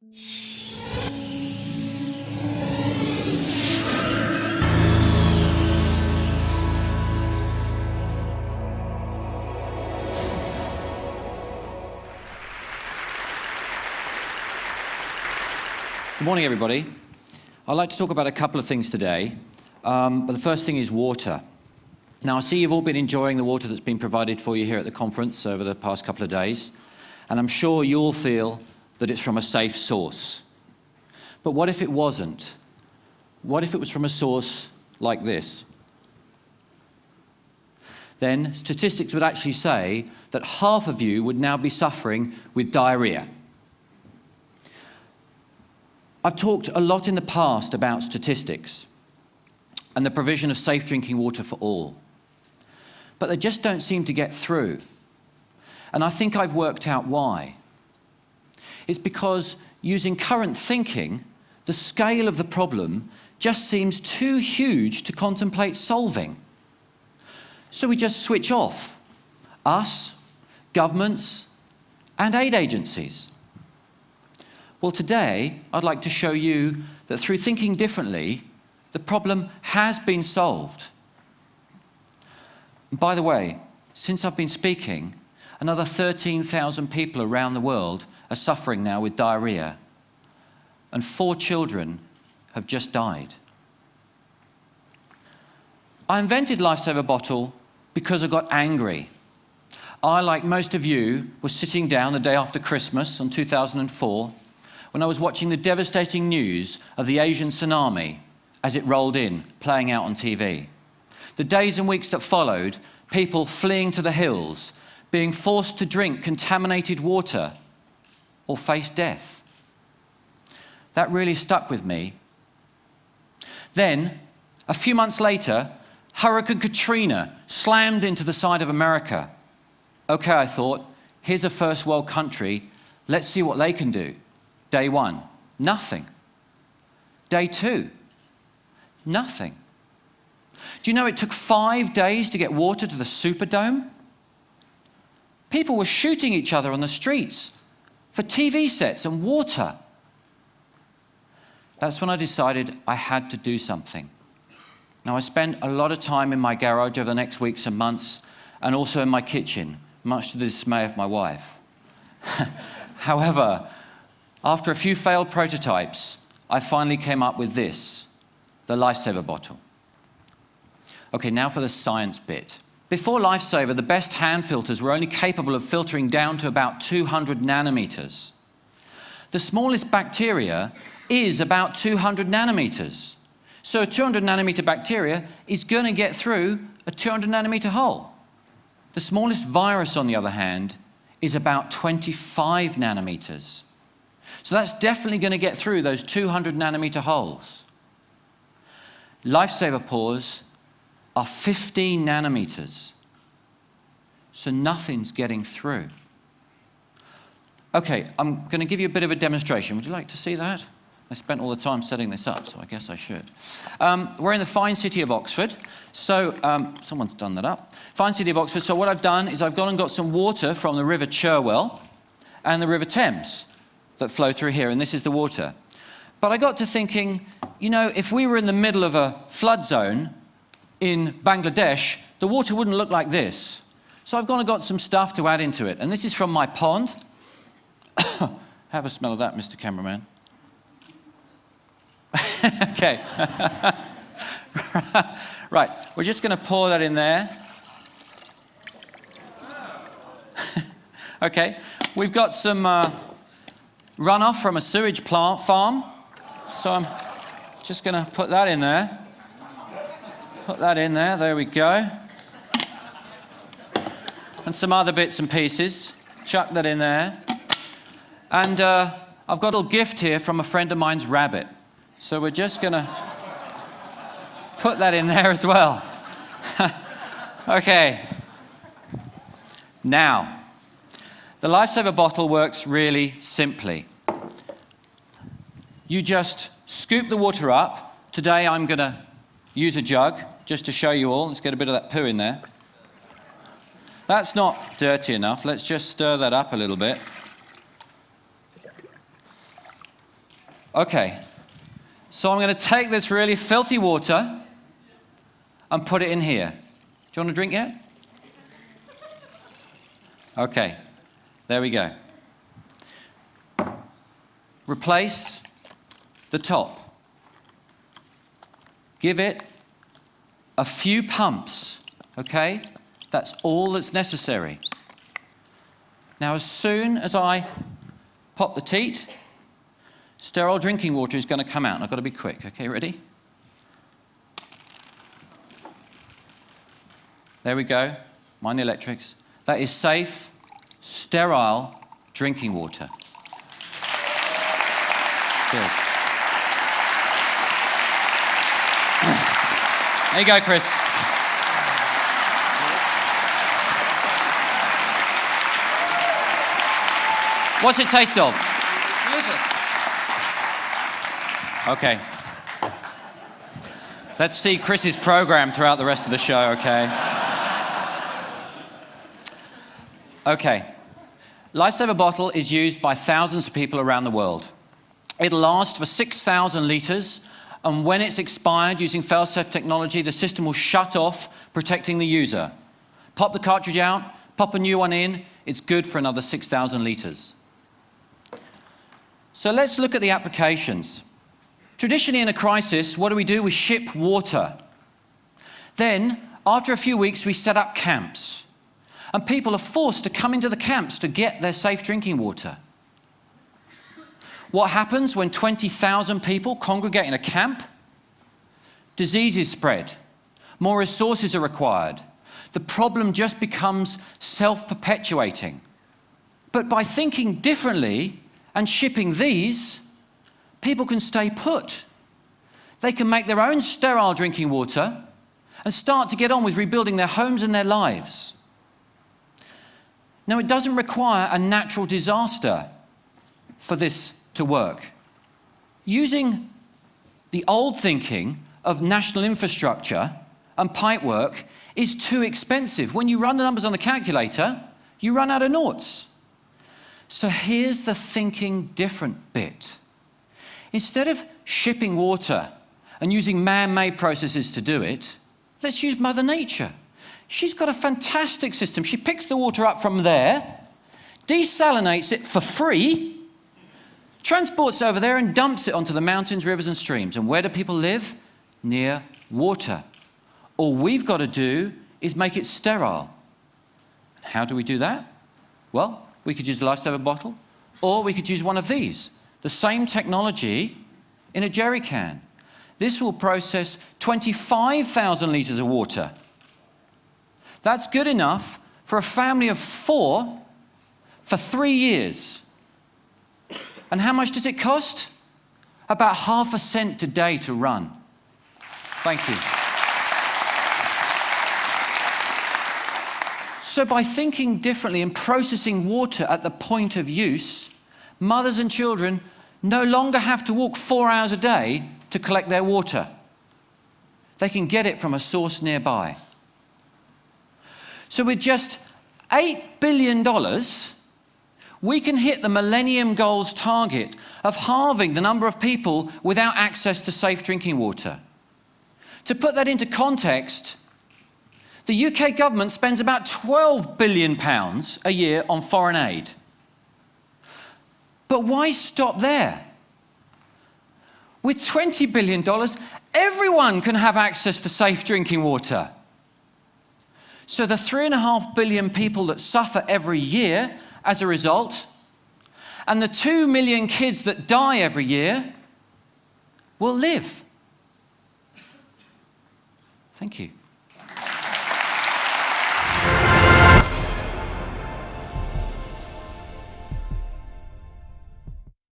Good morning, everybody. I'd like to talk about a couple of things today. But the first thing is water. Now, I see you've all been enjoying the water that's been provided for you here at the conference over the past couple of days, and I'm sure you all feel that it's from a safe source. But what if it wasn't? What if it was from a source like this? Then statistics would actually say that half of you would now be suffering with diarrhea. I've talked a lot in the past about statistics and the provision of safe drinking water for all. But they just don't seem to get through. And I think I've worked out why. It's because using current thinking, the scale of the problem just seems too huge to contemplate solving. So we just switch off. Us, governments, and aid agencies. Well, today, I'd like to show you that through thinking differently, the problem has been solved. And by the way, since I've been speaking, another 13,000 people around the world are suffering now with diarrhea, and 4 children have just died. I invented Lifesaver Bottle because I got angry. I, like most of you, was sitting down the day after Christmas in 2004 when I was watching the devastating news of the Asian tsunami as it rolled in, playing out on TV. The days and weeks that followed, people fleeing to the hills, being forced to drink contaminated water or face death. That really stuck with me. Then, a few months later, Hurricane Katrina slammed into the side of America. Okay, I thought, here's a first world country, let's see what they can do. Day 1, nothing. Day 2, nothing. Do you know it took 5 days to get water to the Superdome? People were shooting each other on the streets for TV sets and water. That's when I decided I had to do something. Now, I spent a lot of time in my garage over the next weeks and months, and also in my kitchen, much to the dismay of my wife. However, after a few failed prototypes, I finally came up with this, the Lifesaver Bottle. Okay, now for the science bit. Before Lifesaver, the best hand filters were only capable of filtering down to about 200 nanometers. The smallest bacteria is about 200 nanometers. So a 200 nanometer bacteria is going to get through a 200 nanometer hole. The smallest virus, on the other hand, is about 25 nanometers. So that's definitely going to get through those 200 nanometer holes. Lifesaver pores are 15 nanometers. So nothing's getting through. Okay, I'm going to give you a bit of a demonstration. Would you like to see that? I spent all the time setting this up, so I guess I should. We're in the fine city of Oxford. So, someone's done that up. Fine city of Oxford. So what I've done is I've gone and got some water from the River Cherwell and the River Thames that flow through here, and this is the water. But I got to thinking, you know, if we were in the middle of a flood zone in Bangladesh, the water wouldn't look like this. So I've gone and got some stuff to add into it, and this is from my pond. Have a smell of that, Mr. Cameraman. Okay. Right, we're just going to pour that in there. Okay, we've got some runoff from a sewage plant farm, so I'm just going to put that in there. Put that in there, there we go. And some other bits and pieces. Chuck that in there. And I've got a little gift here from a friend of mine's rabbit. So we're just going to put that in there as well. Okay. Now, the Lifesaver bottle works really simply. You just scoop the water up. Today I'm going to use a jug just to show you all. Let's get a bit of that poo in there. That's not dirty enough. Let's just stir that up a little bit. Okay, so I'm going to take this really filthy water and put it in here. Do you want a drink yet? Okay, there we go. Replace the top. Give it a few pumps, okay? That's all that's necessary. Now, as soon as I pop the teat, sterile drinking water is going to come out. And I've got to be quick. Okay, ready? There we go. Mind the electrics. That is safe, sterile drinking water. Cheers. There you go, Chris. What's it taste of? Delicious. Okay. Let's see Chris's program throughout the rest of the show, okay? Okay. Lifesaver bottle is used by thousands of people around the world. It'll last for 6,000 litres, and when it's expired using fail-safe technology, the system will shut off, protecting the user. Pop the cartridge out, pop a new one in, it's good for another 6,000 litres. So let's look at the applications. Traditionally in a crisis, what do? We ship water. Then, after a few weeks, we set up camps. And people are forced to come into the camps to get their safe drinking water. What happens when 20,000 people congregate in a camp? Diseases spread. More resources are required. The problem just becomes self-perpetuating. But by thinking differently and shipping these, people can stay put. They can make their own sterile drinking water and start to get on with rebuilding their homes and their lives. Now, it doesn't require a natural disaster for this to work. Using the old thinking of national infrastructure and pipework is too expensive. When you run the numbers on the calculator, you run out of noughts. So here's the thinking different bit. Instead of shipping water and using man-made processes to do it, let's use Mother Nature. She's got a fantastic system. She picks the water up from there, desalinates it for free, transports it over there and dumps it onto the mountains, rivers and streams. And where do people live? Near water. All we've got to do is make it sterile. How do we do that? Well, we could use a Lifesaver bottle, or we could use one of these. The same technology in a jerry can. This will process 25,000 litres of water. That's good enough for a family of 4 for 3 years. And how much does it cost? About ½ cent today to run. Thank you. So by thinking differently and processing water at the point of use, mothers and children no longer have to walk 4 hours a day to collect their water. They can get it from a source nearby. So with just $8 billion, we can hit the Millennium Goals target of halving the number of people without access to safe drinking water. To put that into context, the UK government spends about £12 billion a year on foreign aid. But why stop there? With $20 billion, everyone can have access to safe drinking water. So the 3.5 billion people that suffer every year as a result, and the 2 million kids that die every year, will live. Thank you.